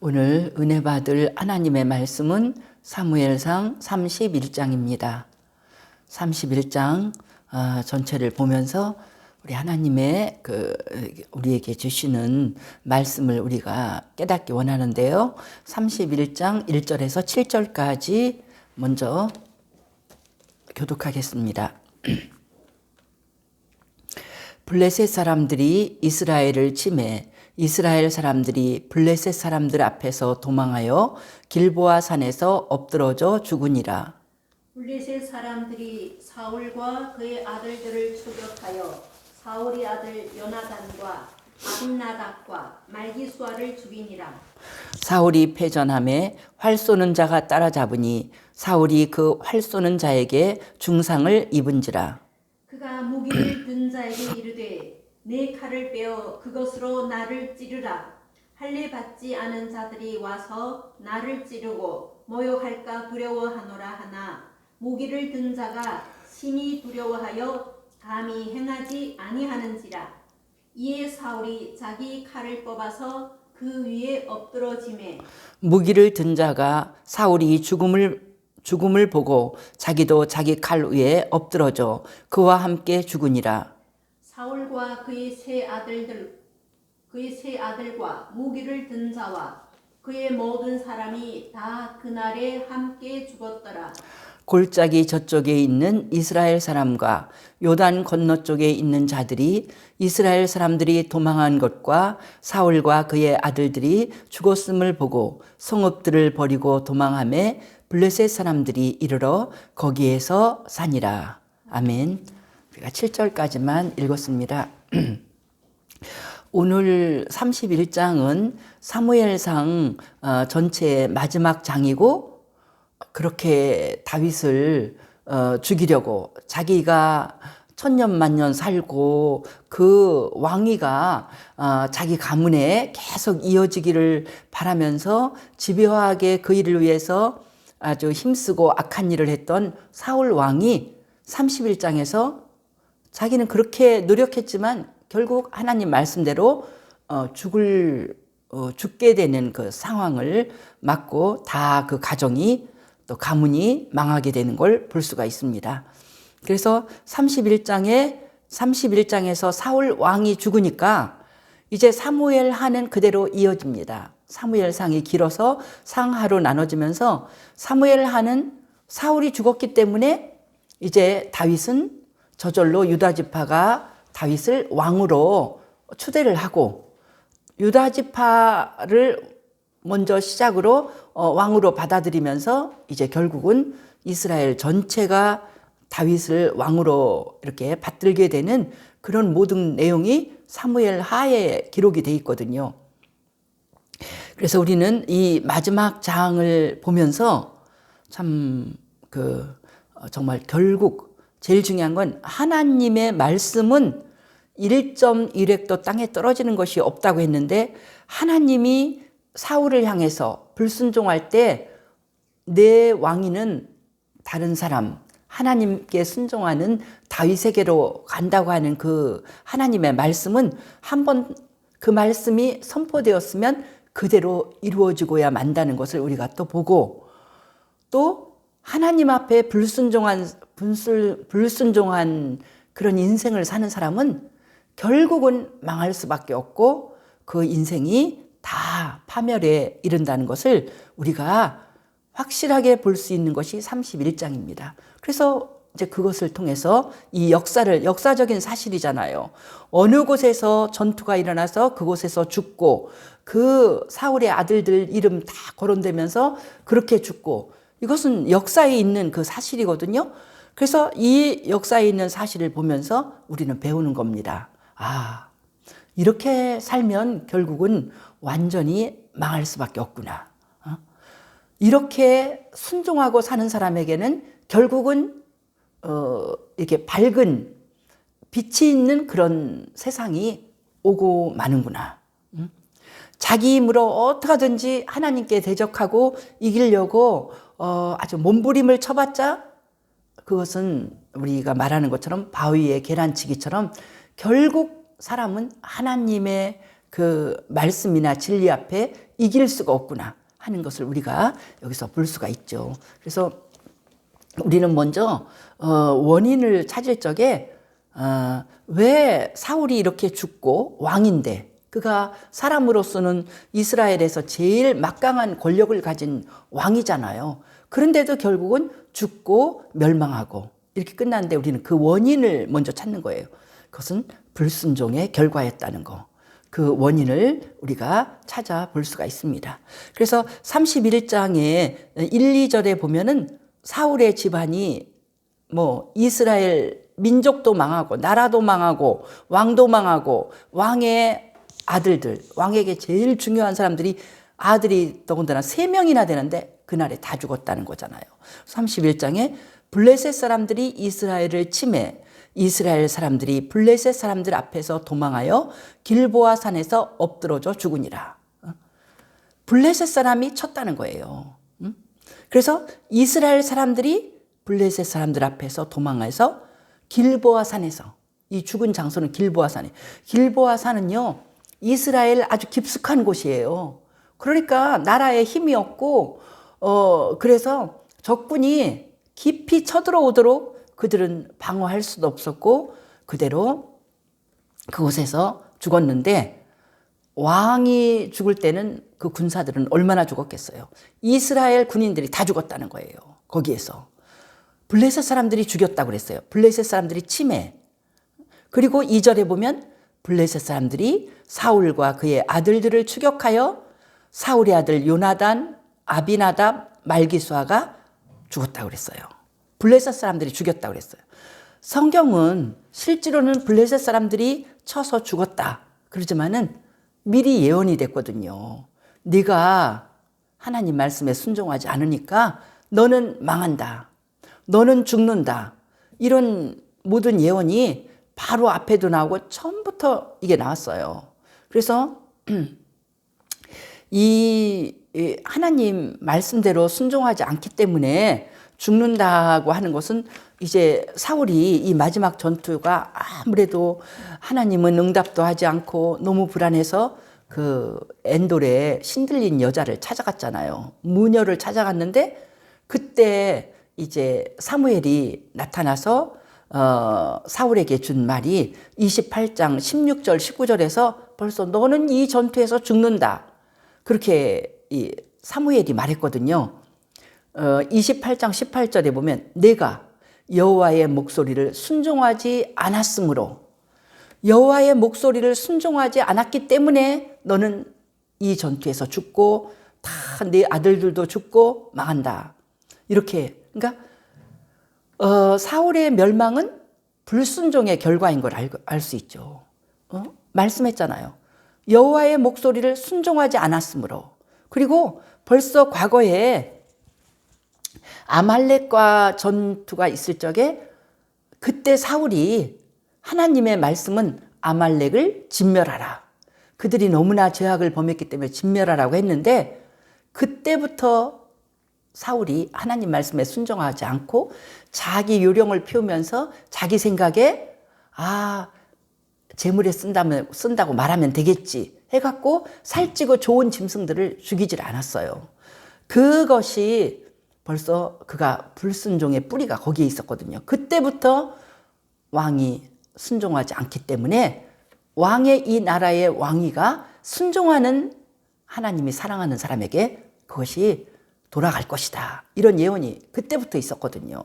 오늘 은혜 받을 하나님의 말씀은 사무엘상 31장입니다. 31장 전체를 보면서 우리 하나님의 우리에게 주시는 말씀을 우리가 깨닫기 원하는데요. 31장 1절에서 7절까지 먼저 교독하겠습니다. 블레셋 사람들이 이스라엘을 치매 이스라엘 사람들이 블레셋 사람들 앞에서 도망하여 길보아 산에서 엎드러져 죽으니라. 블레셋 사람들이 사울과 그의 아들들을 추격하여 사울의 아들 요나단과 아빈나답과 말기수아를 죽이니라. 사울이 패전함에 활 쏘는 자가 따라잡으니 사울이 그 활 쏘는 자에게 중상을 입은지라. 그가 무기를 든 자에게 이르되 내 칼을 빼어 그것으로 나를 찌르라. 할례 받지 않은 자들이 와서 나를 찌르고 모욕할까 두려워하노라 하나 무기를 든 자가 심히 두려워하여 감히 행하지 아니하는지라. 이에 사울이 자기 칼을 뽑아서 그 위에 엎드러지매 무기를 든 자가 사울이 죽음을 보고 자기도 자기 칼 위에 엎드러져 그와 함께 죽으니라. 사울과 그의 세 아들과 무기를 든 자와 그의 모든 사람이 다 그날에 함께 죽었더라. 골짜기 저쪽에 있는 이스라엘 사람과 요단 건너쪽에 있는 자들이 이스라엘 사람들이 도망한 것과 사울과 그의 아들들이 죽었음을 보고 성읍들을 버리고 도망하매 블레셋 사람들이 이르러 거기에서 사니라. 아멘. 우리가 7절까지만 읽었습니다. 오늘 31장은 사무엘상 전체의 마지막 장이고 그렇게 다윗을 죽이려고 자기가 천년만년 살고 그 왕위가 자기 가문에 계속 이어지기를 바라면서 집요하게 그 일을 위해서 아주 힘쓰고 악한 일을 했던 사울 왕이 31장에서 자기는 그렇게 노력했지만 결국 하나님 말씀대로 죽게 되는 그 상황을 맞고 다 그 가정이 또 가문이 망하게 되는 걸 볼 수가 있습니다. 그래서 31장에서 사울 왕이 죽으니까 이제 사무엘 하는 그대로 이어집니다. 사무엘 상이 길어서 상하로 나눠지면서 사무엘 하는 사울이 죽었기 때문에 이제 다윗은 저절로 유다 지파가 다윗을 왕으로 추대를 하고 유다 지파를 먼저 시작으로 왕으로 받아들이면서 이제 결국은 이스라엘 전체가 다윗을 왕으로 이렇게 받들게 되는 그런 모든 내용이 사무엘 하에 기록이 돼 있거든요. 그래서 우리는 이 마지막 장을 보면서 참 정말 결국 제일 중요한 건 하나님의 말씀은 1.1획도 땅에 떨어지는 것이 없다고 했는데 하나님이 사울을 향해서 불순종할 때 내 왕위는 다른 사람 하나님께 순종하는 다윗에게로 간다고 하는 그 하나님의 말씀은 한번 그 말씀이 선포되었으면 그대로 이루어지고야 만다는 것을 우리가 또 보고 또 하나님 앞에 불순종한 그런 인생을 사는 사람은 결국은 망할 수밖에 없고 그 인생이 다 파멸에 이른다는 것을 우리가 확실하게 볼 수 있는 것이 31장입니다. 그래서 이제 그것을 통해서 이 역사적인 사실이잖아요. 어느 곳에서 전투가 일어나서 그곳에서 죽고 그 사울의 아들들 이름 다 거론되면서 그렇게 죽고 이것은 역사에 있는 그 사실이거든요. 그래서 이 역사에 있는 사실을 보면서 우리는 배우는 겁니다. 이렇게 살면 결국은 완전히 망할 수밖에 없구나. 이렇게 순종하고 사는 사람에게는 결국은 이렇게 밝은 빛이 있는 그런 세상이 오고 마는구나. 자기 힘으로 어떻게 하든지 하나님께 대적하고 이기려고 아주 몸부림을 쳐봤자 그것은 우리가 말하는 것처럼 바위에 계란치기처럼 결국 사람은 하나님의 그 말씀이나 진리 앞에 이길 수가 없구나 하는 것을 우리가 여기서 볼 수가 있죠. 그래서 우리는 먼저 원인을 찾을 적에 왜 사울이 이렇게 죽고 왕인데, 그가 사람으로서는 이스라엘에서 제일 막강한 권력을 가진 왕이잖아요. 그런데도 결국은 죽고 멸망하고 이렇게 끝났는데 우리는 그 원인을 먼저 찾는 거예요. 그것은 불순종의 결과였다는 거. 그 원인을 우리가 찾아볼 수가 있습니다. 그래서 31장에 1, 2절에 보면은 사울의 집안이 뭐 이스라엘 민족도 망하고 나라도 망하고 왕도 망하고 왕의 아들들, 왕에게 제일 중요한 사람들이 아들이 더군다나 3명이나 되는데 그날에 다 죽었다는 거잖아요. 31장에 블레셋 사람들이 이스라엘을 침해, 이스라엘 사람들이 블레셋 사람들 앞에서 도망하여 길보아 산에서 엎드러져 죽으니라. 블레셋 사람이 쳤다는 거예요. 그래서 이스라엘 사람들이 블레셋 사람들 앞에서 도망해서 길보아 산에서, 이 죽은 장소는 길보아 산이에요. 길보아 산은요, 이스라엘 아주 깊숙한 곳이에요. 그러니까 나라에 힘이 없고, 그래서 적군이 깊이 쳐들어오도록 그들은 방어할 수도 없었고, 그대로 그곳에서 죽었는데, 왕이 죽을 때는 그 군사들은 얼마나 죽었겠어요. 이스라엘 군인들이 다 죽었다는 거예요. 거기에서. 블레셋 사람들이 죽였다고 그랬어요. 블레셋 사람들이 침해. 그리고 2절에 보면 블레셋 사람들이 사울과 그의 아들들을 추격하여 사울의 아들 요나단, 아비나답, 말기수아가 죽었다고 그랬어요. 블레셋 사람들이 죽였다고 그랬어요. 성경은 실제로는 블레셋 사람들이 쳐서 죽었다 그러지만은 미리 예언이 됐거든요. 네가 하나님 말씀에 순종하지 않으니까 너는 망한다. 너는 죽는다. 이런 모든 예언이 바로 앞에도 나오고 처음부터 이게 나왔어요. 그래서 이 하나님 말씀대로 순종하지 않기 때문에 죽는다고 하는 것은 이제 사울이 이 마지막 전투가 아무래도 하나님은 응답도 하지 않고 너무 불안해서 그 엔돌에 신들린 여자를 찾아갔잖아요. 무녀를 찾아갔는데 그때 이제 사무엘이 나타나서 사울에게 준 말이 28장 16절 19절에서 벌써 너는 이 전투에서 죽는다. 그렇게 이 사무엘이 말했거든요. 28장 18절에 보면 내가 여호와의 목소리를 순종하지 않았으므로, 여호와의 목소리를 순종하지 않았기 때문에 너는 이 전투에서 죽고 다 네 아들들도 죽고 망한다. 이렇게, 그러니까 사울의 멸망은 불순종의 결과인 걸 알 수 있죠. 말씀했잖아요. 여호와의 목소리를 순종하지 않았으므로. 그리고 벌써 과거에 아말렉과 전투가 있을 적에 그때 사울이 하나님의 말씀은 아말렉을 진멸하라. 그들이 너무나 죄악을 범했기 때문에 진멸하라고 했는데 그때부터 사울이 하나님 말씀에 순종하지 않고 자기 요령을 피우면서 자기 생각에 재물에 쓴다고 말하면 되겠지 해갖고 살찌고 좋은 짐승들을 죽이질 않았어요. 그것이 벌써 그가 불순종의 뿌리가 거기에 있었거든요. 그때부터 왕이 순종하지 않기 때문에 왕의 이 나라의 왕위가 순종하는 하나님이 사랑하는 사람에게 그것이 돌아갈 것이다. 이런 예언이 그때부터 있었거든요.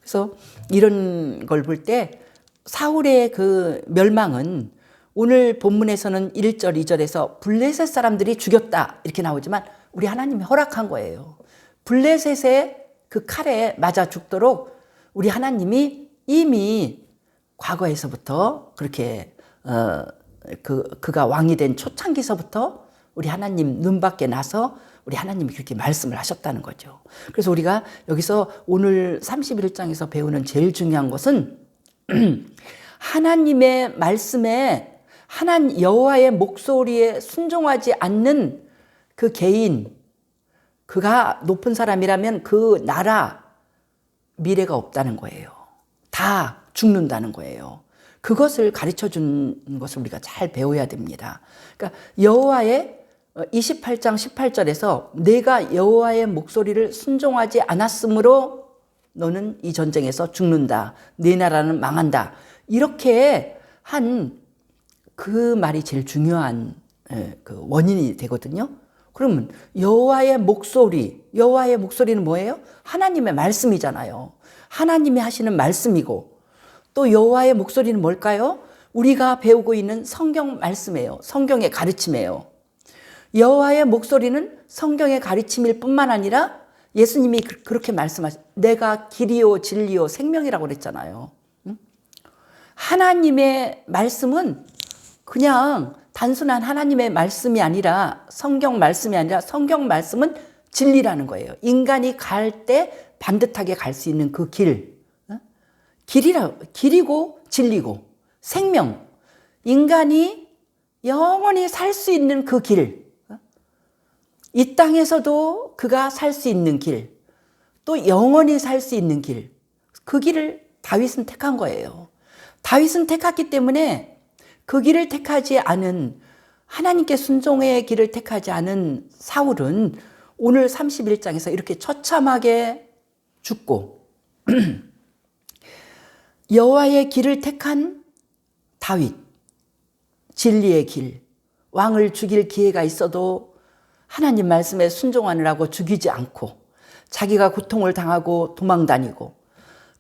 그래서 이런 걸 볼 때 사울의 그 멸망은 오늘 본문에서는 1절, 2절에서 블레셋 사람들이 죽였다 이렇게 나오지만 우리 하나님이 허락한 거예요. 블레셋의 그 칼에 맞아 죽도록 우리 하나님이 이미 과거에서부터 그렇게 그가 왕이 된 초창기서부터 우리 하나님 눈밖에 나서 우리 하나님이 그렇게 말씀을 하셨다는 거죠. 그래서 우리가 여기서 오늘 31장에서 배우는 제일 중요한 것은 하나님의 말씀에 여호와의 목소리에 순종하지 않는 그 개인, 그가 높은 사람이라면 그 나라 미래가 없다는 거예요. 다 죽는다는 거예요. 그것을 가르쳐 주는 것을 우리가 잘 배워야 됩니다. 그러니까 여호와의 28장 18절에서 내가 여호와의 목소리를 순종하지 않았으므로 너는 이 전쟁에서 죽는다. 네 나라는 망한다. 이렇게 한 그 말이 제일 중요한 그 원인이 되거든요. 그러면 여호와의 목소리는 뭐예요? 하나님의 말씀이잖아요. 하나님이 하시는 말씀이고, 또 여호와의 목소리는 뭘까요? 우리가 배우고 있는 성경 말씀이에요. 성경의 가르침이에요. 여호와의 목소리는 성경의 가르침일 뿐만 아니라 예수님이 그렇게 말씀하신, 내가 길이요 진리요 생명이라고 그랬잖아요. 하나님의 말씀은 그냥 단순한 하나님의 말씀이 아니라, 성경 말씀이 아니라, 성경 말씀은 진리라는 거예요. 인간이 갈 때 반듯하게 갈 수 있는 그 길. 길이고 진리고 생명. 인간이 영원히 살 수 있는 그 길. 이 땅에서도 그가 살 수 있는 길. 또 영원히 살 수 있는 길. 그 길을 다윗은 택한 거예요. 다윗은 택했기 때문에 그 길을 택하지 않은, 하나님께 순종의 길을 택하지 않은 사울은 오늘 31장에서 이렇게 처참하게 죽고, 여호와의 길을 택한 다윗, 진리의 길, 왕을 죽일 기회가 있어도 하나님 말씀에 순종하느라고 죽이지 않고 자기가 고통을 당하고 도망다니고,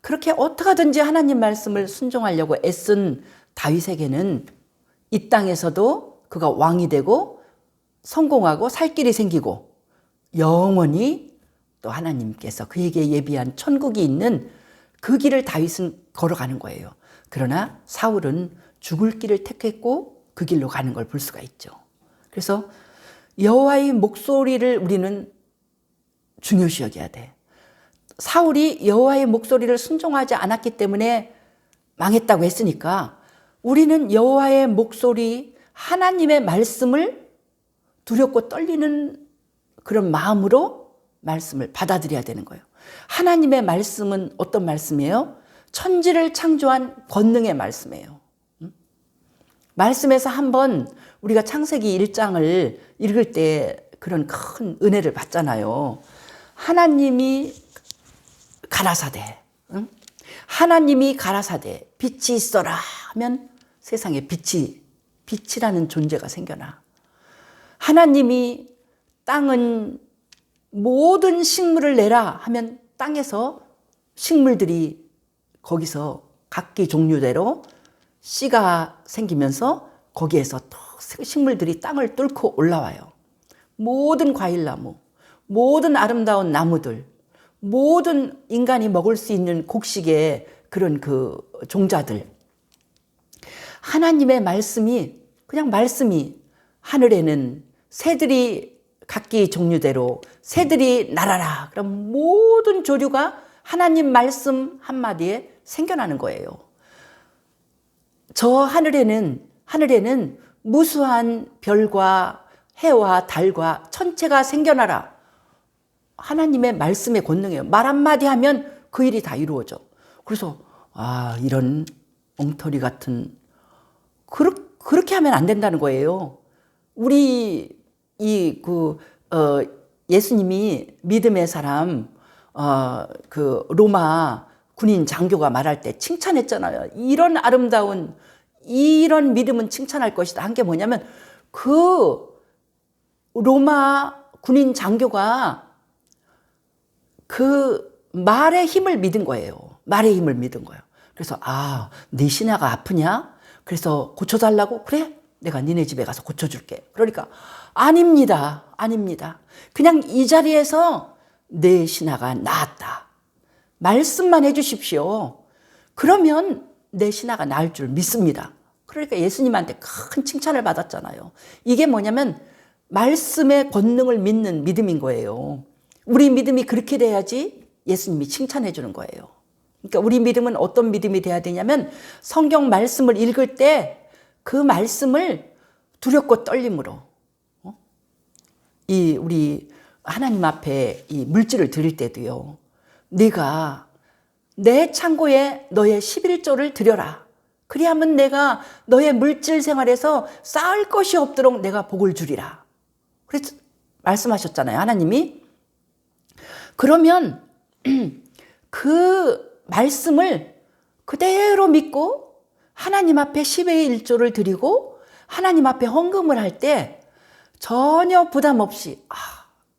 그렇게 어떻게든지 하나님 말씀을 순종하려고 애쓴 다윗에게는 이 땅에서도 그가 왕이 되고 성공하고 살 길이 생기고, 영원히 또 하나님께서 그에게 예비한 천국이 있는 그 길을 다윗은 걸어가는 거예요. 그러나 사울은 죽을 길을 택했고 그 길로 가는 걸 볼 수가 있죠. 그래서 여호와의 목소리를 우리는 중요시 여겨야 돼. 사울이 여호와의 목소리를 순종하지 않았기 때문에 망했다고 했으니까, 우리는 여호와의 목소리, 하나님의 말씀을 두렵고 떨리는 그런 마음으로 말씀을 받아들여야 되는 거예요. 하나님의 말씀은 어떤 말씀이에요? 천지를 창조한 권능의 말씀이에요. 말씀에서 한번 우리가 창세기 1장을 읽을 때 그런 큰 은혜를 받잖아요. 하나님이 가라사대, 하나님이 가라사대 빛이 있어라 하면 세상에 빛이라는 존재가 생겨나. 하나님이 땅은 모든 식물을 내라 하면 땅에서 식물들이 거기서 각기 종류대로 씨가 생기면서 거기에서 또 식물들이 땅을 뚫고 올라와요. 모든 과일나무, 모든 아름다운 나무들, 모든 인간이 먹을 수 있는 곡식의 그런 그 종자들, 하나님의 말씀이, 그냥 말씀이, 하늘에는 새들이 각기 종류대로 새들이 날아라. 그럼 모든 조류가 하나님 말씀 한마디에 생겨나는 거예요. 저 하늘에는 무수한 별과 해와 달과 천체가 생겨나라. 하나님의 말씀의 권능이에요. 말 한마디 하면 그 일이 다 이루어져. 그래서 이런 엉터리 같은, 그렇게 하면 안 된다는 거예요. 우리 예수님이 믿음의 사람, 그 로마 군인 장교가 말할 때 칭찬했잖아요. 이런 아름다운, 이런 믿음은 칭찬할 것이다 한 게 뭐냐면, 그 로마 군인 장교가 그 말의 힘을 믿은 거예요. 말의 힘을 믿은 거예요. 그래서 네 신하가 아프냐? 그래서 고쳐달라고? 그래, 내가 니네 집에 가서 고쳐줄게. 그러니까 아닙니다. 그냥 이 자리에서 내 신하가 나았다. 말씀만 해주십시오. 그러면 내 신하가 나을 줄 믿습니다. 그러니까 예수님한테 큰 칭찬을 받았잖아요. 이게 뭐냐면 말씀의 권능을 믿는 믿음인 거예요. 우리 믿음이 그렇게 돼야지 예수님이 칭찬해 주는 거예요. 그러니까 우리 믿음은 어떤 믿음이 돼야 되냐면, 성경 말씀을 읽을 때 그 말씀을 두렵고 떨림으로, 우리 하나님 앞에 이 물질을 드릴 때도요, 네가 내 창고에 너의 11조를 드려라. 그리하면 내가 너의 물질 생활에서 쌓을 것이 없도록 내가 복을 주리라. 그래서 말씀하셨잖아요. 하나님이. 그러면 그 말씀을 그대로 믿고 하나님 앞에 10의 1조를 드리고 하나님 앞에 헌금을 할 때 전혀 부담 없이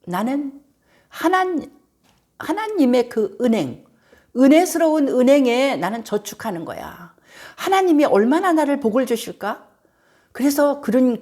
나는 하나님의 그 은혜스러운 은행에 나는 저축하는 거야. 하나님이 얼마나 나를 복을 주실까? 그래서 그런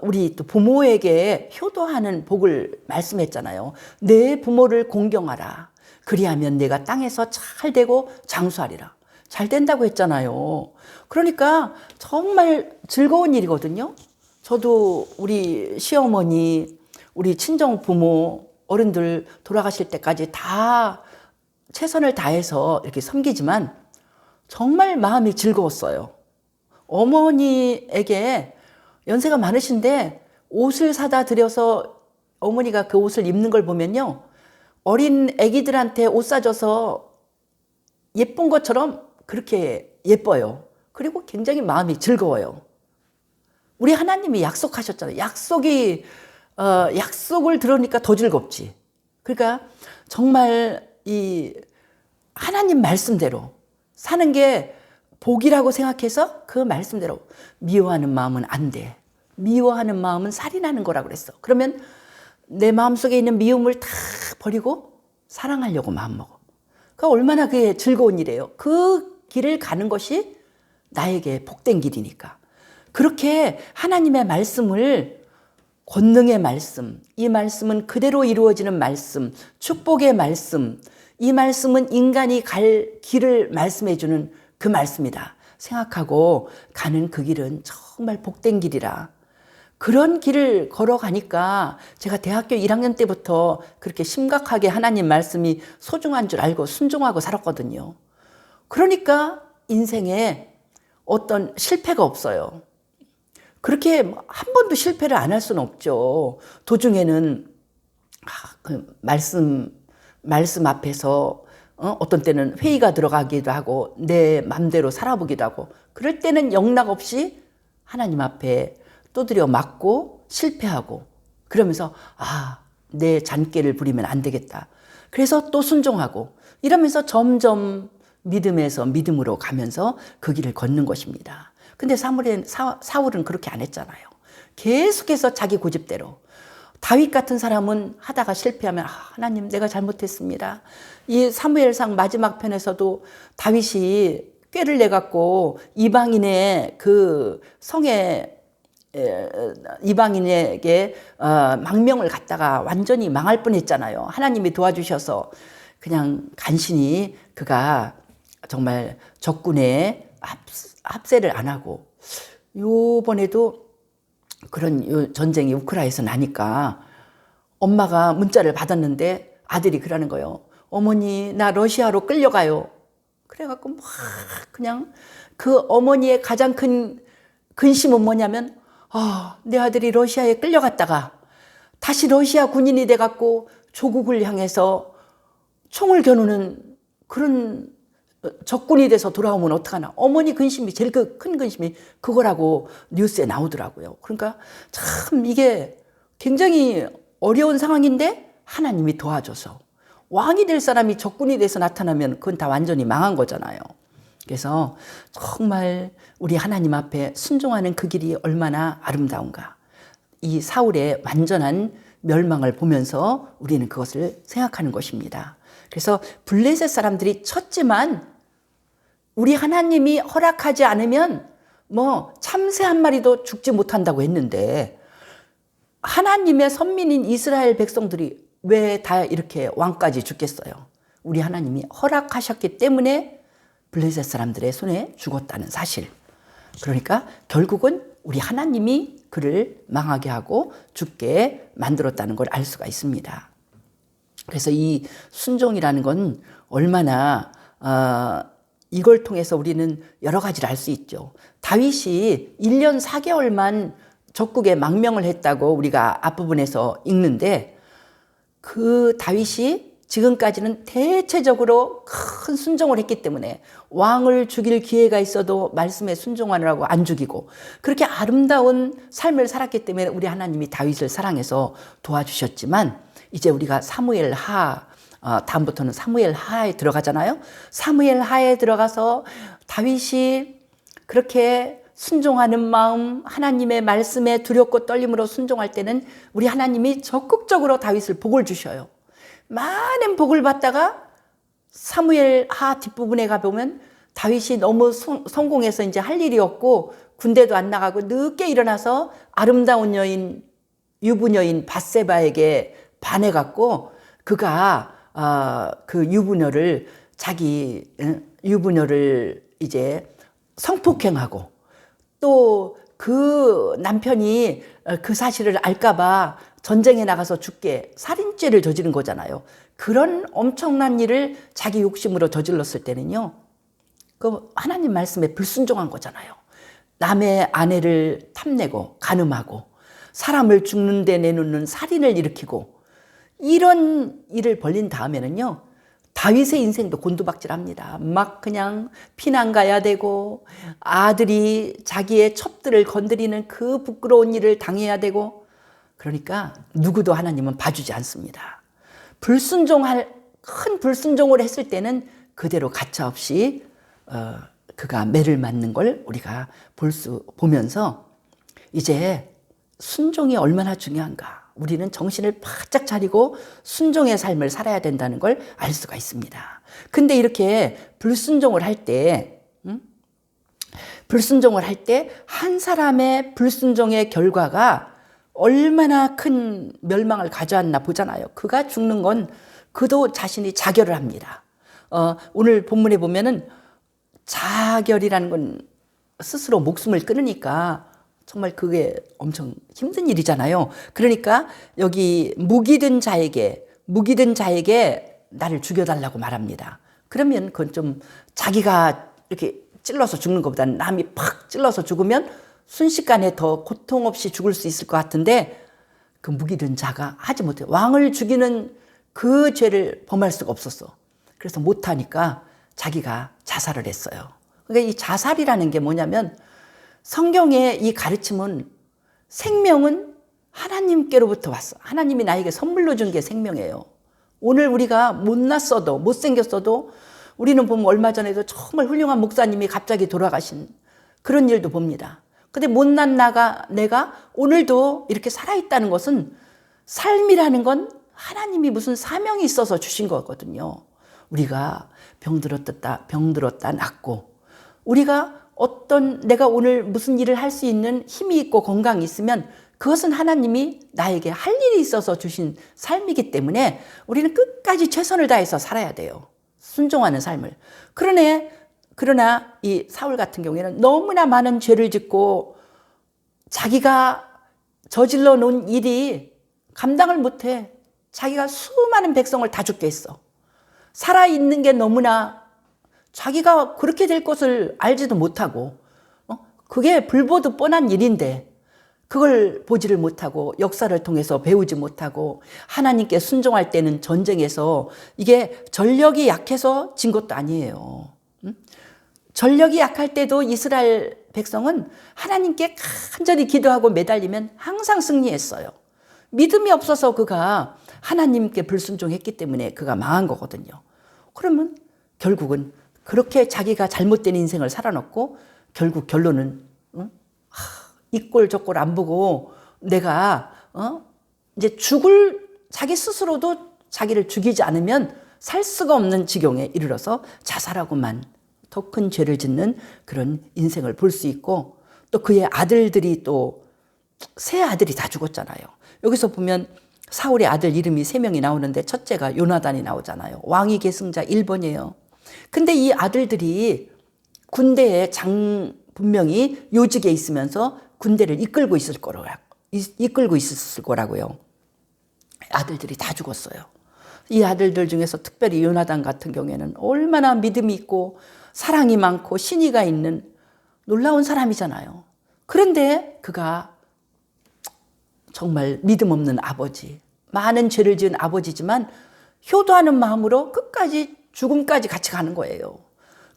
우리 또 부모에게 효도하는 복을 말씀했잖아요. 내 부모를 공경하라. 그리하면 내가 땅에서 잘 되고 장수하리라. 잘 된다고 했잖아요. 그러니까 정말 즐거운 일이거든요. 저도 우리 시어머니, 우리 친정 부모, 어른들 돌아가실 때까지 다 최선을 다해서 이렇게 섬기지만 정말 마음이 즐거웠어요. 어머니에게 연세가 많으신데 옷을 사다 드려서 어머니가 그 옷을 입는 걸 보면요. 어린 아기들한테 옷 사줘서 예쁜 것처럼 그렇게 예뻐요. 그리고 굉장히 마음이 즐거워요. 우리 하나님이 약속하셨잖아요. 약속을 들으니까 더 즐겁지. 그러니까 정말 이 하나님 말씀대로 사는 게 복이라고 생각해서 그 말씀대로 미워하는 마음은 안 돼. 미워하는 마음은 살인하는 거라고 그랬어. 그러면 내 마음속에 있는 미움을 다 버리고 사랑하려고 마음먹어. 그러니까 얼마나 그게 즐거운 일이에요. 그 길을 가는 것이 나에게 복된 길이니까. 그렇게 하나님의 말씀을 권능의 말씀, 이 말씀은 그대로 이루어지는 말씀, 축복의 말씀, 이 말씀은 인간이 갈 길을 말씀해 주는 그 말씀이다 생각하고 가는 그 길은 정말 복된 길이라. 그런 길을 걸어가니까 제가 대학교 1학년 때부터 그렇게 심각하게 하나님 말씀이 소중한 줄 알고 순종하고 살았거든요. 그러니까 인생에 어떤 실패가 없어요. 그렇게 한 번도 실패를 안 할 수는 없죠. 도중에는 그 말씀 앞에서 어떤 때는 회의가 들어가기도 하고 내 맘대로 살아보기도 하고 그럴 때는 영락 없이 하나님 앞에 두드려 맞고 실패하고 그러면서 내 잔꾀를 부리면 안 되겠다. 그래서 또 순종하고 이러면서 점점 믿음에서 믿음으로 가면서 그 길을 걷는 것입니다. 근데 사울은 그렇게 안 했잖아요. 계속해서 자기 고집대로. 다윗 같은 사람은 하다가 실패하면 하나님 내가 잘못했습니다. 이 사무엘상 마지막 편에서도 다윗이 꾀를 내갖고 이방인의 그 성에 이방인에게 망명을 갖다가 완전히 망할 뻔했잖아요. 하나님이 도와주셔서 그냥 간신히 그가 정말 적군의 합세를 안 하고 요번에도 그런 전쟁이 우크라이나에서 나니까 엄마가 문자를 받았는데 아들이 그러는 거예요. 어머니 나 러시아로 끌려가요. 그래갖고 막 그냥 그 어머니의 가장 큰 근심은 뭐냐면 내 아들이 러시아에 끌려갔다가 다시 러시아 군인이 돼갖고 조국을 향해서 총을 겨누는 그런 적군이 돼서 돌아오면 어떡하나. 어머니 근심이 제일 큰 근심이 그거라고 뉴스에 나오더라고요. 그러니까 참 이게 굉장히 어려운 상황인데 하나님이 도와줘서 왕이 될 사람이 적군이 돼서 나타나면 그건 다 완전히 망한 거잖아요. 그래서 정말 우리 하나님 앞에 순종하는 그 길이 얼마나 아름다운가. 이 사울의 완전한 멸망을 보면서 우리는 그것을 생각하는 것입니다. 그래서 블레셋 사람들이 쳤지만 우리 하나님이 허락하지 않으면 참새 한 마리도 죽지 못한다고 했는데 하나님의 선민인 이스라엘 백성들이 왜 다 이렇게 왕까지 죽겠어요? 우리 하나님이 허락하셨기 때문에 블레셋 사람들의 손에 죽었다는 사실. 그러니까 결국은 우리 하나님이 그를 망하게 하고 죽게 만들었다는 걸 알 수가 있습니다. 그래서 이 순종이라는 건 얼마나 이걸 통해서 우리는 여러 가지를 알 수 있죠. 다윗이 1년 4개월만 적국에 망명을 했다고 우리가 앞부분에서 읽는데 그 다윗이 지금까지는 대체적으로 큰 순종을 했기 때문에 왕을 죽일 기회가 있어도 말씀에 순종하느라고 안 죽이고 그렇게 아름다운 삶을 살았기 때문에 우리 하나님이 다윗을 사랑해서 도와주셨지만 이제 우리가 사무엘 하 다음부터는 사무엘 하에 들어가잖아요. 사무엘 하에 들어가서 다윗이 그렇게 순종하는 마음, 하나님의 말씀에 두렵고 떨림으로 순종할 때는 우리 하나님이 적극적으로 다윗을 복을 주셔요. 많은 복을 받다가 사무엘 하 뒷부분에 가보면 다윗이 너무 성공해서 이제 할 일이 없고 군대도 안 나가고 늦게 일어나서 아름다운 여인, 유부녀인 밧세바에게 반해갖고 그가 그 유부녀를 이제 성폭행하고 또 그 남편이 그 사실을 알까봐 전쟁에 나가서 죽게 살인죄를 저지른 거잖아요. 그런 엄청난 일을 자기 욕심으로 저질렀을 때는요. 그 하나님 말씀에 불순종한 거잖아요. 남의 아내를 탐내고 간음하고 사람을 죽는 데 내놓는 살인을 일으키고 이런 일을 벌린 다음에는요. 다윗의 인생도 곤두박질합니다. 막 그냥 피난 가야 되고 아들이 자기의 첩들을 건드리는 그 부끄러운 일을 당해야 되고 그러니까 누구도 하나님은 봐주지 않습니다. 큰 불순종을 했을 때는 그대로 가차없이 그가 매를 맞는 걸 우리가 보면서 이제 순종이 얼마나 중요한가. 우리는 정신을 바짝 차리고 순종의 삶을 살아야 된다는 걸 알 수가 있습니다. 근데 이렇게 불순종을 할 때 한 사람의 불순종의 결과가 얼마나 큰 멸망을 가져왔나 보잖아요. 그가 죽는 건 그도 자신이 자결을 합니다. 오늘 본문에 보면은 자결이라는 건 스스로 목숨을 끊으니까 정말 그게 엄청 힘든 일이잖아요. 그러니까 여기 무기 든 자에게 나를 죽여달라고 말합니다. 그러면 그건 좀 자기가 이렇게 찔러서 죽는 것보다는 남이 팍 찔러서 죽으면 순식간에 더 고통 없이 죽을 수 있을 것 같은데 그 무기 든 자가 하지 못해요. 왕을 죽이는 그 죄를 범할 수가 없었어. 그래서 못하니까 자기가 자살을 했어요. 그러니까 이 자살이라는 게 뭐냐면 성경의 이 가르침은 생명은 하나님께로부터 왔어. 하나님이 나에게 선물로 준 게 생명이에요. 오늘 우리가 못났어도 못생겼어도 우리는 보면 얼마 전에도 정말 훌륭한 목사님이 갑자기 돌아가신 그런 일도 봅니다. 근데 못난 내가 오늘도 이렇게 살아있다는 것은 삶이라는 건 하나님이 무슨 사명이 있어서 주신 거거든요. 우리가 병들었다 낫고 우리가 내가 오늘 무슨 일을 할 수 있는 힘이 있고 건강이 있으면 그것은 하나님이 나에게 할 일이 있어서 주신 삶이기 때문에 우리는 끝까지 최선을 다해서 살아야 돼요. 순종하는 삶을. 그러나 이 사울 같은 경우에는 너무나 많은 죄를 짓고 자기가 저질러 놓은 일이 감당을 못해. 자기가 수많은 백성을 다 죽게 했어. 살아있는 게 너무나 자기가 그렇게 될 것을 알지도 못하고 그게 불보듯 뻔한 일인데 그걸 보지를 못하고 역사를 통해서 배우지 못하고 하나님께 순종할 때는 전쟁에서 이게 전력이 약해서 진 것도 아니에요. 전력이 약할 때도 이스라엘 백성은 하나님께 간절히 기도하고 매달리면 항상 승리했어요. 믿음이 없어서 그가 하나님께 불순종했기 때문에 그가 망한 거거든요. 그러면 결국은 그렇게 자기가 잘못된 인생을 살아놓고 결국 결론은 이 꼴 저 꼴 안 보고 내가 이제 자기 스스로도 자기를 죽이지 않으면 살 수가 없는 지경에 이르러서 자살하고만 더 큰 죄를 짓는 그런 인생을 볼 수 있고 또 그의 아들들이 또 세 아들이 다 죽었잖아요. 여기서 보면 사울의 아들 이름이 3명이 나오는데 첫째가 요나단이 나오잖아요. 왕위 계승자 1번이에요. 근데 이 아들들이 군대에 분명히 요직에 있으면서 군대를 이끌고 있었을 거라고요. 아들들이 다 죽었어요. 이 아들들 중에서 특별히 요나단 같은 경우에는 얼마나 믿음이 있고 사랑이 많고 신의가 있는 놀라운 사람이잖아요. 그런데 그가 정말 믿음 없는 아버지, 많은 죄를 지은 아버지지만 효도하는 마음으로 끝까지 죽음까지 같이 가는 거예요.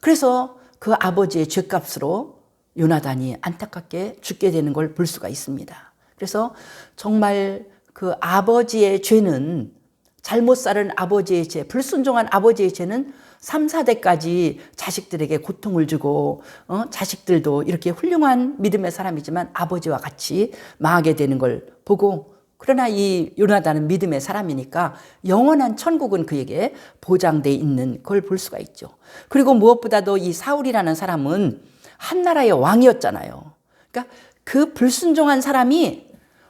그래서 그 아버지의 죄값으로 요나단이 안타깝게 죽게 되는 걸 볼 수가 있습니다. 그래서 정말 그 아버지의 죄는, 잘못 살은 아버지의 죄, 불순종한 아버지의 죄는 3, 4대까지 자식들에게 고통을 주고 자식들도 이렇게 훌륭한 믿음의 사람이지만 아버지와 같이 망하게 되는 걸 보고, 그러나 이 요나단은 믿음의 사람이니까 영원한 천국은 그에게 보장돼 있는 걸 볼 수가 있죠. 그리고 무엇보다도 이 사울이라는 사람은 한 나라의 왕이었잖아요. 그러니까 그 불순종한 사람이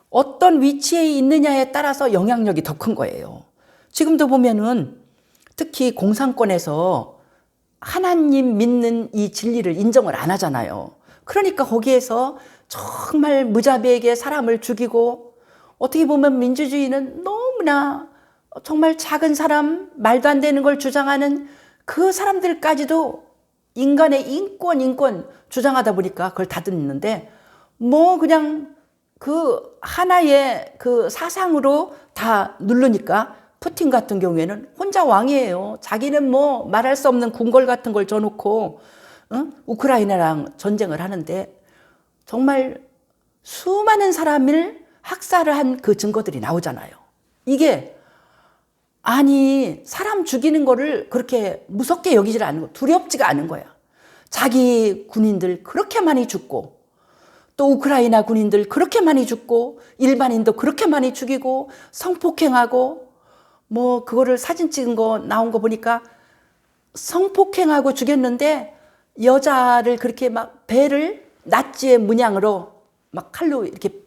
어떤 위치에 있느냐에 따라서 영향력이 더 큰 거예요. 지금도 보면은 특히 공산권에서 하나님 믿는 이 진리를 인정을 안 하잖아요. 그러니까 거기에서 정말 무자비하게 사람을 죽이고, 어떻게 보면 민주주의는 너무나 정말 작은 사람, 말도 안 되는 걸 주장하는 그 사람들까지도 인간의 인권 주장하다 보니까 그걸 다 듣는데, 뭐 그냥 그 하나의 그 사상으로 다 누르니까 푸틴 같은 경우에는 혼자 왕이에요. 자기는 뭐 말할 수 없는 궁궐 같은 걸 줘놓고 우크라이나랑 전쟁을 하는데 정말 수많은 사람을 학살을 한 그 증거들이 나오잖아요. 이게 아니 사람 죽이는 거를 그렇게 무섭게 여기질 않는 거, 두렵지가 않은 거야. 자기 군인들 그렇게 많이 죽고, 또 우크라이나 군인들 그렇게 많이 죽고, 일반인도 그렇게 많이 죽이고, 성폭행하고, 뭐 그거를 사진 찍은 거 나온 거 보니까 성폭행하고 죽였는데 여자를 그렇게 막 배를 나치의 문양으로 막 칼로 이렇게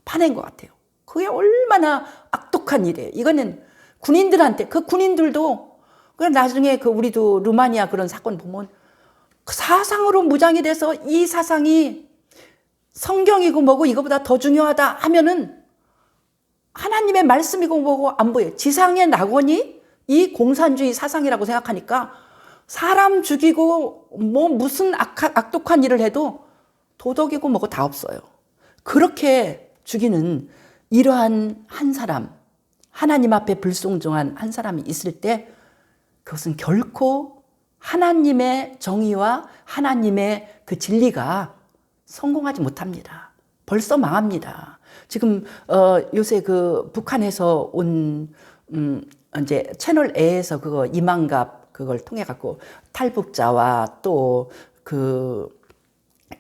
파낸 것 같아요. 그게 얼마나 악독한 일이에요. 이거는 군인들한테, 그 군인들도, 그 나중에 그 우리도 루마니아 그런 사건 보면 그 사상으로 무장이 돼서 이 사상이 성경이고 뭐고 이거보다 더 중요하다 하면은 하나님의 말씀이고 뭐고 안 보여요. 지상의 낙원이 이 공산주의 사상이라고 생각하니까 사람 죽이고 뭐 무슨 악독한 일을 해도 도덕이고 뭐고 다 없어요. 그렇게 죽이는 이러한 한 사람, 하나님 앞에 불순종한 한 사람이 있을 때 그것은 결코 하나님의 정의와 하나님의 그 진리가 성공하지 못합니다. 벌써 망합니다. 지금 요새 그 북한에서 온 이제 채널 A에서 그거 이만갑 그걸 통해 갖고 탈북자와 또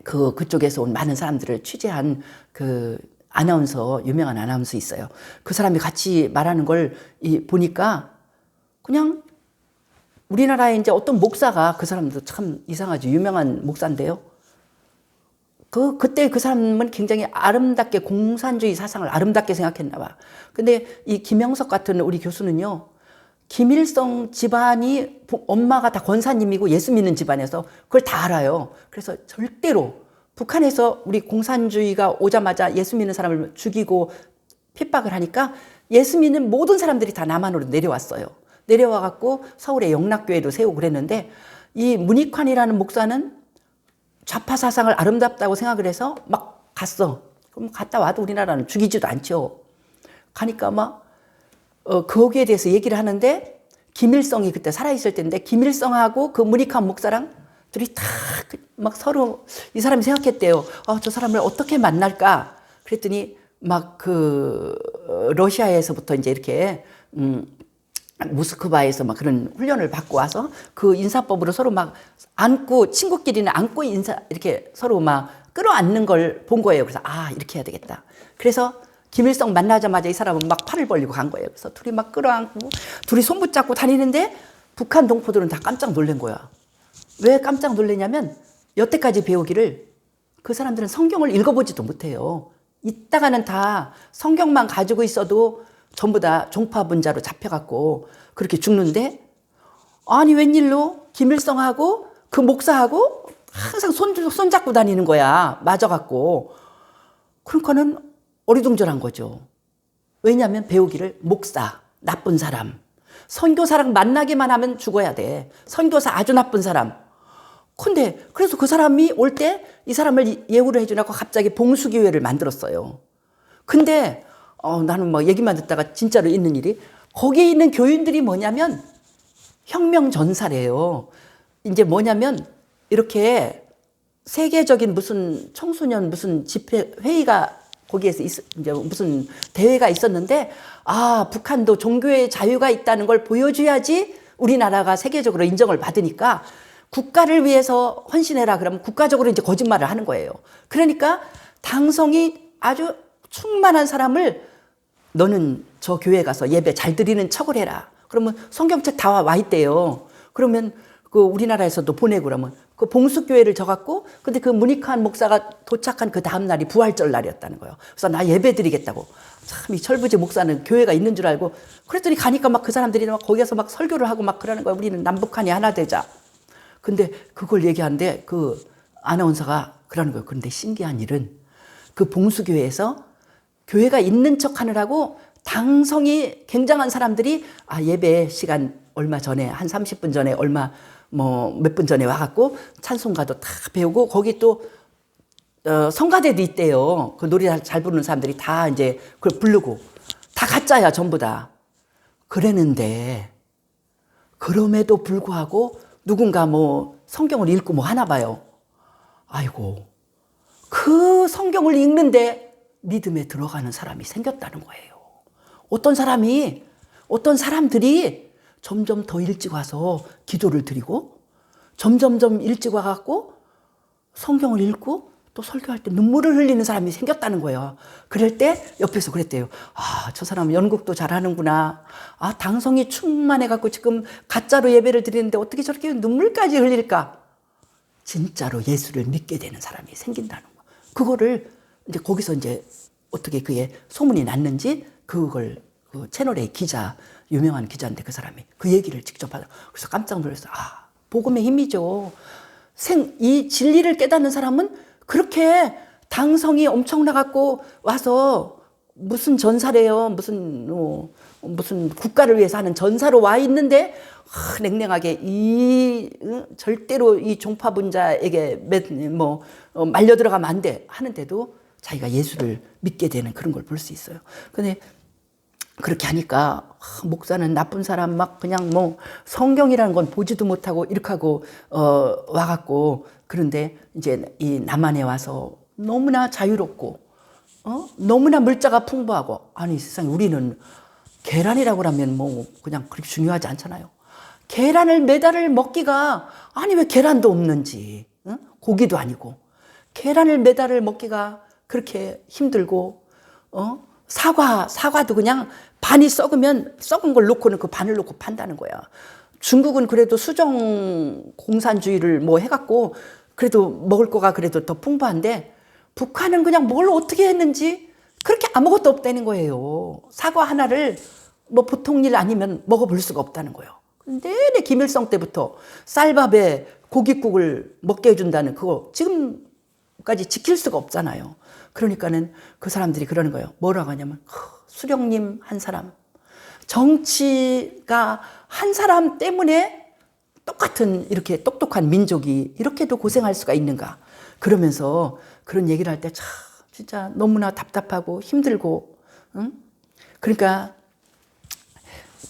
그쪽에서 온 많은 사람들을 취재한 그 아나운서, 유명한 아나운서 있어요. 그 사람이 같이 말하는 걸 보니까 그냥 우리나라에 이제 어떤 목사가, 그 사람도 참 이상하죠. 유명한 목사인데요. 그때 그 사람은 굉장히 아름답게 공산주의 사상을 아름답게 생각했나 봐. 근데 이 김영석 같은 우리 교수는요, 김일성 집안이 엄마가 다 권사님이고 예수 믿는 집안에서 그걸 다 알아요. 그래서 절대로 북한에서 우리 공산주의가 오자마자 예수 믿는 사람을 죽이고 핍박을 하니까 예수 믿는 모든 사람들이 다 남한으로 내려왔어요. 내려와 갖고 서울에 영락교회도 세우고 그랬는데, 이 문익환이라는 목사는 좌파 사상을 아름답다고 생각을 해서 막 갔어. 그럼 갔다 와도 우리나라는 죽이지도 않죠. 가니까 막 거기에 대해서 얘기를 하는데, 김일성이 그때 살아있을 때인데 김일성하고 그 문익환 목사랑 둘이 다 막 서로 이 사람이 생각했대요. 저 사람을 어떻게 만날까? 그랬더니 막 그 러시아에서부터 이제 이렇게 모스크바에서 막 그런 훈련을 받고 와서 그 인사법으로 서로 막 안고, 친구끼리는 안고 이렇게 서로 막 끌어안는 걸 본 거예요. 그래서 이렇게 해야 되겠다. 그래서 김일성 만나자마자 이 사람은 막 팔을 벌리고 간 거예요. 그래서 둘이 막 끌어안고 둘이 손 붙잡고 다니는데 북한 동포들은 다 깜짝 놀란 거야. 왜 깜짝 놀라냐면 여태까지 배우기를 그 사람들은 성경을 읽어보지도 못해요. 이따가는 다 성경만 가지고 있어도 전부 다 종파분자로 잡혀갖고 그렇게 죽는데, 아니 웬일로 김일성하고 그 목사하고 항상 손잡고 다니는 거야. 맞아갖고. 그러니까는 어리둥절한 거죠. 왜냐하면 배우기를 목사, 나쁜 사람, 선교사랑 만나기만 하면 죽어야 돼. 선교사 아주 나쁜 사람. 근데 그래서 그 사람이 올 때 이 사람을 예우를 해주라고 갑자기 봉수교회를 만들었어요. 근데 나는 막 얘기만 듣다가 진짜로 있는 일이, 거기에 있는 교인들이 뭐냐면 혁명 전사래요. 이제 뭐냐면 이렇게 세계적인 무슨 청소년 무슨 집회 회의가 거기에서 이제 무슨 대회가 있었는데, 아, 북한도 종교의 자유가 있다는 걸 보여줘야지 우리나라가 세계적으로 인정을 받으니까 국가를 위해서 헌신해라 그러면 국가적으로 이제 거짓말을 하는 거예요. 그러니까 당성이 아주 충만한 사람을 너는 저 교회 가서 예배 잘 드리는 척을 해라. 그러면 성경책 다 와 있대요. 그러면 그 우리나라에서도 보내고 그러면 그 봉숙교회를 져갖고, 근데 그 문익환 목사가 도착한 그 다음날이 부활절 날이었다는 거예요. 그래서 나 예배 드리겠다고. 참 이 철부지 목사는 교회가 있는 줄 알고, 그랬더니 가니까 막 그 사람들이 막 거기서 막 설교를 하고 막 그러는 거야. 우리는 남북한이 하나 되자. 근데 그걸 얘기하는데 그 아나운서가 그러는 거예요. 그런데 신기한 일은 그 봉수교회에서 교회가 있는 척 하느라고 당성이 굉장한 사람들이 예배 시간 얼마 전에 한 30분 전에 얼마 뭐 몇 분 전에 와갖고 찬송가도 다 배우고 거기 또 성가대도 있대요. 그 노래 잘 부르는 사람들이 다 이제 그걸 부르고 다 가짜야 전부 다. 그랬는데 그럼에도 불구하고 누군가 뭐 성경을 읽고 뭐 하나 봐요. 아이고, 그 성경을 읽는데 믿음에 들어가는 사람이 생겼다는 거예요. 어떤 사람들이 점점 더 일찍 와서 기도를 드리고 점점점 일찍 와갖고 성경을 읽고 또 설교할 때 눈물을 흘리는 사람이 생겼다는 거예요. 그럴 때 옆에서 그랬대요. 저 사람 연극도 잘하는구나. 당성이 충만해갖고 지금 가짜로 예배를 드리는데 어떻게 저렇게 눈물까지 흘릴까? 진짜로 예수를 믿게 되는 사람이 생긴다는 거. 그거를 이제 거기서 이제 어떻게 그게 소문이 났는지 그걸 그 채널의 기자, 유명한 기자인데 그 사람이 그 얘기를 직접 하더라고요. 그래서 깜짝 놀랐어요. 복음의 힘이죠. 이 진리를 깨닫는 사람은 그렇게 당성이 엄청나갖고 와서 무슨 전사래요. 무슨 국가를 위해서 하는 전사로 와 있는데 냉랭하게 절대로 이 종파분자에게 말려 들어가면 안 돼 하는데도 자기가 예수를 믿게 되는 그런 걸 볼 수 있어요. 근데 그렇게 하니까 목사는 나쁜 사람 막 그냥 뭐 성경이라는 건 보지도 못하고 이렇게 하고 와갖고, 그런데 이제 이 남한에 와서 너무나 자유롭고 너무나 물자가 풍부하고, 아니 세상에 우리는 계란이라고 하면 뭐 그냥 그렇게 중요하지 않잖아요. 계란을 매달을 먹기가, 아니 왜 계란도 없는지, 고기도 아니고 계란을 매달을 먹기가 그렇게 힘들고, 사과도 그냥 반이 썩으면 썩은 걸 놓고는 그 반을 놓고 판다는 거야. 중국은 그래도 수정 공산주의를 뭐 해갖고 그래도 먹을 거가 그래도 더 풍부한데, 북한은 그냥 뭘 어떻게 했는지 그렇게 아무것도 없다는 거예요. 사과 하나를 뭐 보통 일 아니면 먹어볼 수가 없다는 거예요. 내내 김일성 때부터 쌀밥에 고깃국을 먹게 해준다는 그거 지금까지 지킬 수가 없잖아요. 그러니까는 그 사람들이 그러는 거예요. 뭐라고 하냐면 수령님 한 사람, 정치가 한 사람 때문에 똑같은 이렇게 똑똑한 민족이 이렇게도 고생할 수가 있는가. 그러면서 그런 얘기를 할 때 참 진짜 너무나 답답하고 힘들고, 그러니까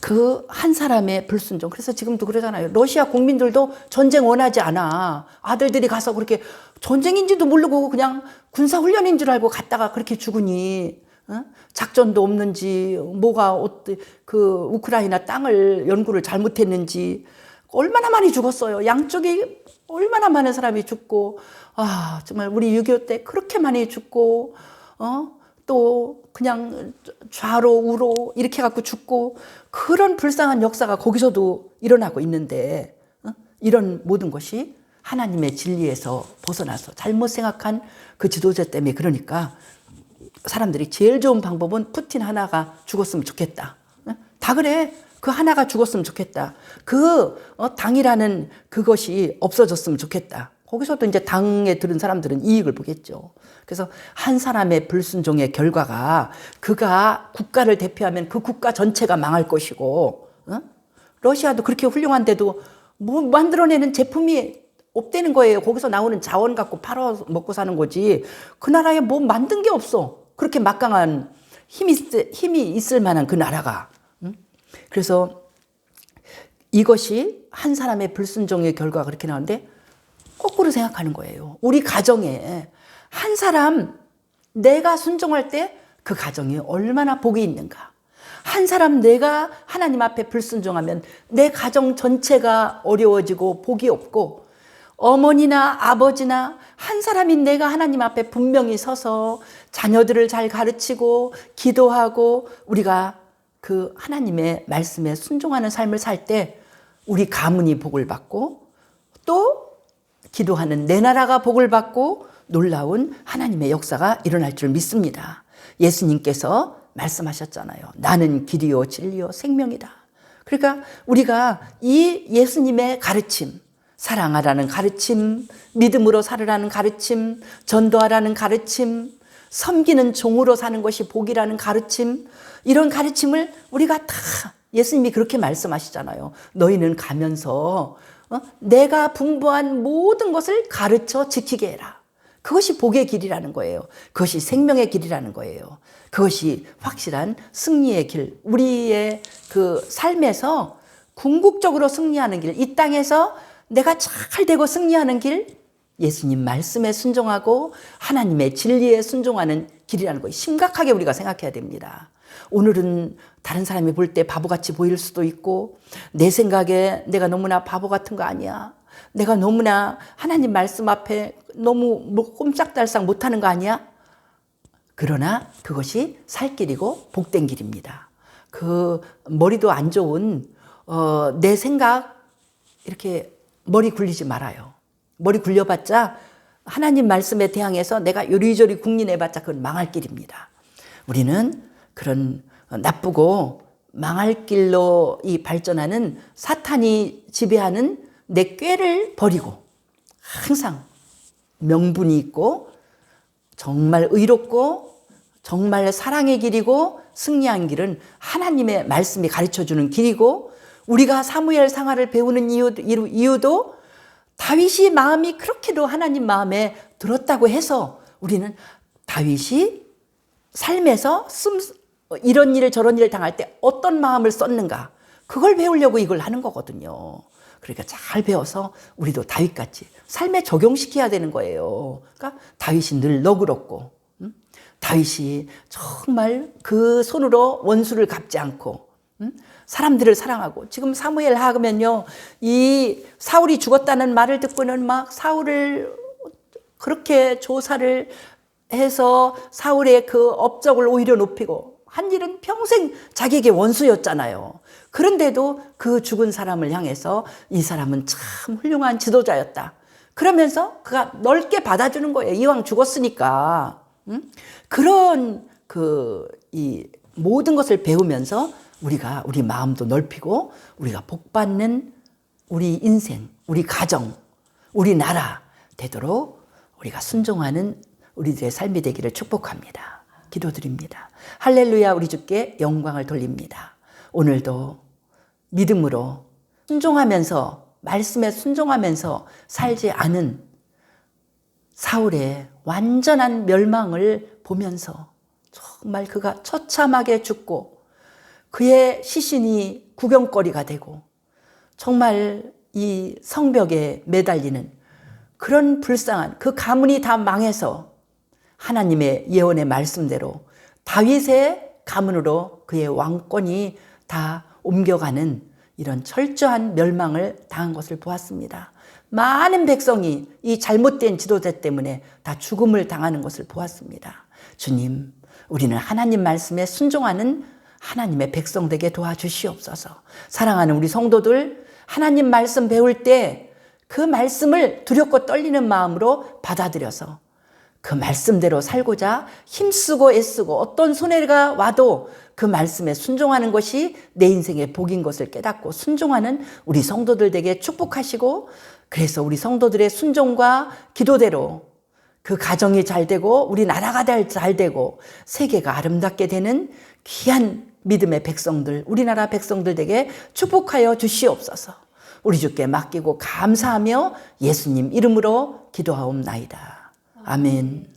그 한 사람의 불순종. 그래서 지금도 그러잖아요. 러시아 국민들도 전쟁 원하지 않아. 아들들이 가서 그렇게 전쟁인지도 모르고 그냥 군사훈련인 줄 알고 갔다가 그렇게 죽으니, 작전도 없는지 그 우크라이나 땅을 연구를 잘못했는지 얼마나 많이 죽었어요. 양쪽이 얼마나 많은 사람이 죽고, 정말 우리 6.25 때 그렇게 많이 죽고, 또 그냥 좌로 우로 이렇게 갖고 죽고, 그런 불쌍한 역사가 거기서도 일어나고 있는데, 이런 모든 것이 하나님의 진리에서 벗어나서 잘못 생각한 그 지도자 때문에, 그러니까 사람들이 제일 좋은 방법은 푸틴 하나가 죽었으면 좋겠다. 다 그래. 그 하나가 죽었으면 좋겠다. 당이라는 그것이 없어졌으면 좋겠다. 거기서도 이제 당에 들은 사람들은 이익을 보겠죠. 그래서 한 사람의 불순종의 결과가 그가 국가를 대표하면 그 국가 전체가 망할 것이고, 러시아도 그렇게 훌륭한데도 뭐 만들어내는 제품이 없다는 거예요. 거기서 나오는 자원 갖고 팔아 먹고 사는 거지. 그 나라에 뭐 만든 게 없어. 그렇게 막강한 힘이 있을 만한 그 나라가. 그래서 이것이 한 사람의 불순종의 결과가 그렇게 나오는데 거꾸로 생각하는 거예요. 우리 가정에 한 사람 내가 순종할 때 그 가정이 얼마나 복이 있는가. 한 사람 내가 하나님 앞에 불순종하면 내 가정 전체가 어려워지고 복이 없고, 어머니나 아버지나 한 사람이 내가 하나님 앞에 분명히 서서 자녀들을 잘 가르치고 기도하고 우리가 그 하나님의 말씀에 순종하는 삶을 살 때 우리 가문이 복을 받고 또 기도하는 내 나라가 복을 받고 놀라운 하나님의 역사가 일어날 줄 믿습니다. 예수님께서 말씀하셨잖아요. 나는 길이요 진리요 생명이다. 그러니까 우리가 이 예수님의 가르침, 사랑하라는 가르침, 믿음으로 살으라는 가르침, 전도하라는 가르침, 섬기는 종으로 사는 것이 복이라는 가르침, 이런 가르침을 우리가 다 예수님이 그렇게 말씀하시잖아요. 너희는 가면서 내가 분부한 모든 것을 가르쳐 지키게 해라. 그것이 복의 길이라는 거예요. 그것이 생명의 길이라는 거예요. 그것이 확실한 승리의 길, 우리의 그 삶에서 궁극적으로 승리하는 길, 이 땅에서 내가 잘 되고 승리하는 길, 예수님 말씀에 순종하고 하나님의 진리에 순종하는 길이라는 거 심각하게 우리가 생각해야 됩니다. 오늘은 다른 사람이 볼 때 바보같이 보일 수도 있고, 내 생각에 내가 너무나 바보 같은 거 아니야? 내가 너무나 하나님 말씀 앞에 너무 꼼짝달싹 못하는 거 아니야? 그러나 그것이 살 길이고 복된 길입니다. 그 머리도 안 좋은 내 생각 이렇게 머리 굴리지 말아요. 머리 굴려봤자 하나님 말씀에 대항해서 내가 요리조리 국린해봤자 그건 망할 길입니다. 우리는 그런 나쁘고 망할 길로 이 발전하는 사탄이 지배하는 내 꾀를 버리고 항상 명분이 있고 정말 의롭고 정말 사랑의 길이고 승리한 길은 하나님의 말씀이 가르쳐주는 길이고, 우리가 사무엘 상하를 배우는 이유도 다윗이 마음이 그렇게도 하나님 마음에 들었다고 해서 우리는 다윗이 삶에서 이런 일 저런 일을 당할 때 어떤 마음을 썼는가, 그걸 배우려고 이걸 하는 거거든요. 그러니까 잘 배워서 우리도 다윗같이 삶에 적용시켜야 되는 거예요. 그러니까 다윗이 늘 너그럽고, 다윗이 정말 그 손으로 원수를 갚지 않고, 사람들을 사랑하고, 지금 사무엘 하면요, 이 사울이 죽었다는 말을 듣고는 막 사울을 그렇게 조사를 해서 사울의 그 업적을 오히려 높이고, 한 일은 평생 자기에게 원수였잖아요. 그런데도 그 죽은 사람을 향해서 이 사람은 참 훌륭한 지도자였다. 그러면서 그가 넓게 받아주는 거예요. 이왕 죽었으니까. 그런 이 모든 것을 배우면서 우리가 우리 마음도 넓히고 우리가 복받는 우리 인생, 우리 가정, 우리 나라 되도록 우리가 순종하는 우리들의 삶이 되기를 축복합니다. 기도드립니다. 할렐루야. 우리 주께 영광을 돌립니다. 오늘도 믿음으로 순종하면서, 말씀에 순종하면서 살지 않은 사울의 완전한 멸망을 보면서 정말 그가 처참하게 죽고 그의 시신이 구경거리가 되고 정말 이 성벽에 매달리는 그런 불쌍한 그 가문이 다 망해서 하나님의 예언의 말씀대로 다윗의 가문으로 그의 왕권이 다 옮겨가는 이런 철저한 멸망을 당한 것을 보았습니다. 많은 백성이 이 잘못된 지도자 때문에 다 죽음을 당하는 것을 보았습니다. 주님, 우리는 하나님 말씀에 순종하는 하나님의 백성 되게 도와주시옵소서. 사랑하는 우리 성도들, 하나님 말씀 배울 때 그 말씀을 두렵고 떨리는 마음으로 받아들여서 그 말씀대로 살고자 힘쓰고 애쓰고 어떤 손해가 와도 그 말씀에 순종하는 것이 내 인생의 복인 것을 깨닫고 순종하는 우리 성도들 되게 축복하시고, 그래서 우리 성도들의 순종과 기도대로 그 가정이 잘 되고 우리 나라가 잘 되고 세계가 아름답게 되는 귀한 믿음의 백성들, 우리나라 백성들 되게 축복하여 주시옵소서. 우리 주께 맡기고 감사하며 예수님 이름으로 기도하옵나이다. 아멘.